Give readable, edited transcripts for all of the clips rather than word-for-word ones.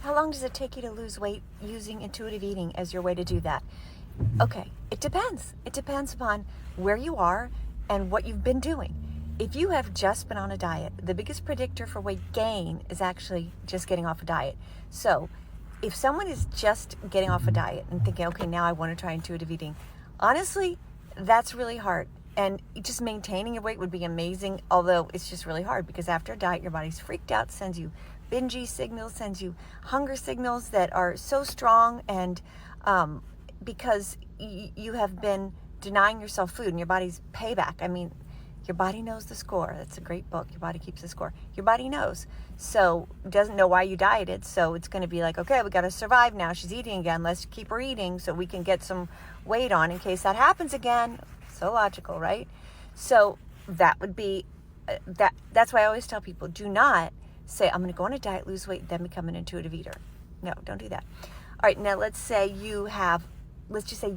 How long does it take you to lose weight using intuitive eating as your way to do that? Okay, it depends. It depends upon where you are and what you've been doing. If you have just been on a diet, the biggest predictor for weight gain is actually just getting off a diet. So if someone is just getting off a diet and thinking, okay, now I want to try intuitive eating, honestly, that's really hard. And just maintaining your weight would be amazing, although it's just really hard because after a diet, your body's freaked out, sends you binge signals, sends you hunger signals that are so strong, and because you have been denying yourself food and your body's payback. I mean, your body knows the score. That's a great book. Your body keeps the score. Your body knows. So doesn't know why you dieted. So it's going to be like, okay, we got to survive now. She's eating again. Let's keep her eating so we can get some weight on in case that happens again. So logical, right? So that would be, that's why I always tell people, do not say, I'm going to go on a diet, lose weight, then become an intuitive eater. No, don't do that. All right, now let's just say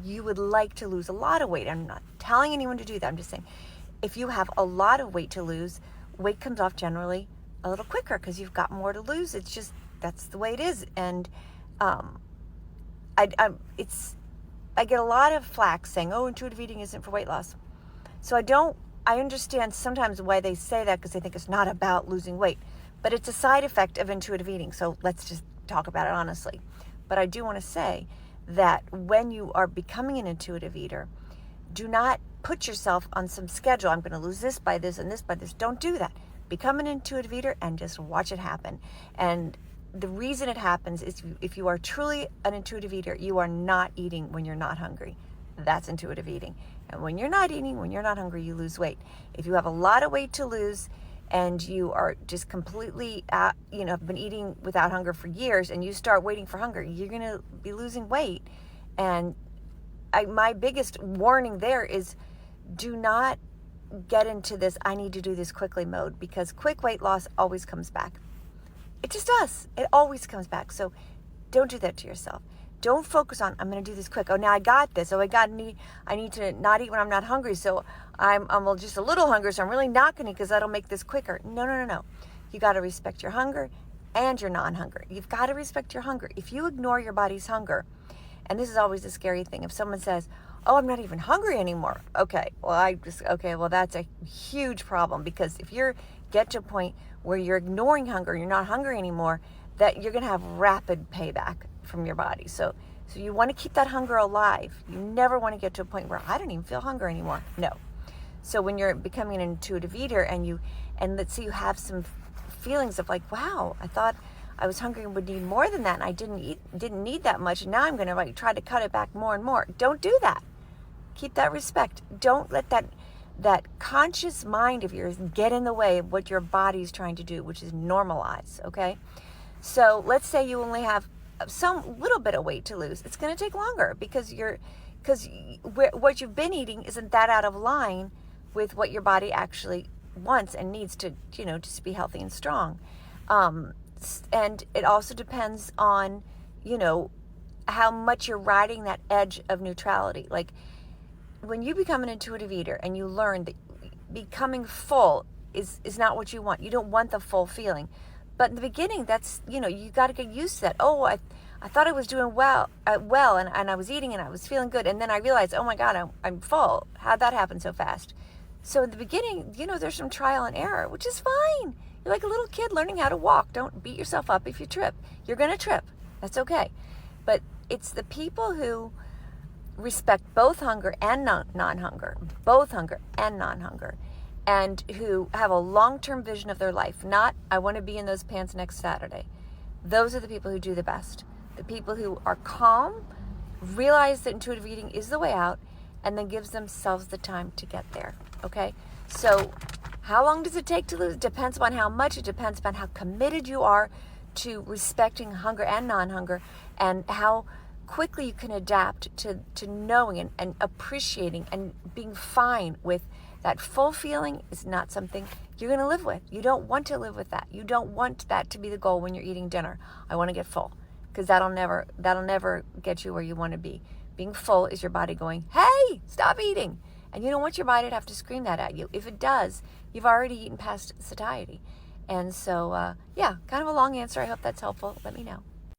you would like to lose a lot of weight. I'm not telling anyone to do that. I'm just saying, if you have a lot of weight to lose, weight comes off generally a little quicker because you've got more to lose. It's just, that's the way it is. And I get a lot of flack saying, oh, intuitive eating isn't for weight loss. So I understand sometimes why they say that because they think it's not about losing weight, but it's a side effect of intuitive eating. So let's just talk about it honestly. But I do want to say that when you are becoming an intuitive eater, do not put yourself on some schedule. I'm going to lose this by this and this by this. Don't do that. Become an intuitive eater and just watch it happen. And the reason it happens is if you are truly an intuitive eater, you are not eating when you're not hungry. That's intuitive eating. And when you're not eating, when you're not hungry, you lose weight. If you have a lot of weight to lose and you are just completely, have been eating without hunger for years and you start waiting for hunger, you're going to be losing weight. And my biggest warning there is do not get into this, I need to do this quickly mode, because quick weight loss always comes back. It just does. It always comes back. So don't do that to yourself. Don't focus on, I'm going to do this quick. Oh, now I got this. Oh, I need to not eat when I'm not hungry. So I'm just a little hungry. So I'm really not going to eat because that'll make this quicker. No. You got to respect your hunger and your non-hunger. You've got to respect your hunger. If you ignore your body's hunger, and this is always a scary thing. If someone says, oh, I'm not even hungry anymore. Okay, well, that's a huge problem, because if you get to a point where you're ignoring hunger, you're not hungry anymore, that you're going to have rapid payback from your body. So you want to keep that hunger alive. You never want to get to a point where I don't even feel hunger anymore. No. So when you're becoming an intuitive eater and let's say you have some feelings of like, wow, I thought I was hungry and would need more than that, and I didn't need that much, and now I'm going to try to cut it back more and more. Don't do that. Keep that respect. Don't let that conscious mind of yours get in the way of what your body's trying to do, which is normalize, okay? So let's say you only have some little bit of weight to lose. It's going to take longer because what you've been eating isn't that out of line with what your body actually wants and needs to, just be healthy and strong. And it also depends on, how much you're riding that edge of neutrality. Like when you become an intuitive eater and you learn that becoming full is not what you want. You don't want the full feeling. But in the beginning, that's, you got to get used to that. Oh, I thought I was doing well, and I was eating and I was feeling good. And then I realized, oh my God, I'm full. How'd that happen so fast? So in the beginning, there's some trial and error, which is fine. You're like a little kid learning how to walk. Don't beat yourself up if you trip. You're going to trip. That's okay. But it's the people who respect both hunger and non-hunger, both hunger and non-hunger, and who have a long-term vision of their life, not, I want to be in those pants next Saturday. Those are the people who do the best. The people who are calm, realize that intuitive eating is the way out, and then gives themselves the time to get there, okay? So how long does it take to lose? It depends upon how much. It depends upon how committed you are to respecting hunger and non-hunger, and how quickly you can adapt to knowing and appreciating and being fine with that. Full feeling is not something you're going to live with. You don't want to live with that. You don't want that to be the goal when you're eating dinner. I want to get full, because that'll never get you where you want to be. Being full is your body going, hey, stop eating. And you don't want your body to have to scream that at you. If it does, you've already eaten past satiety. And so, kind of a long answer. I hope that's helpful. Let me know.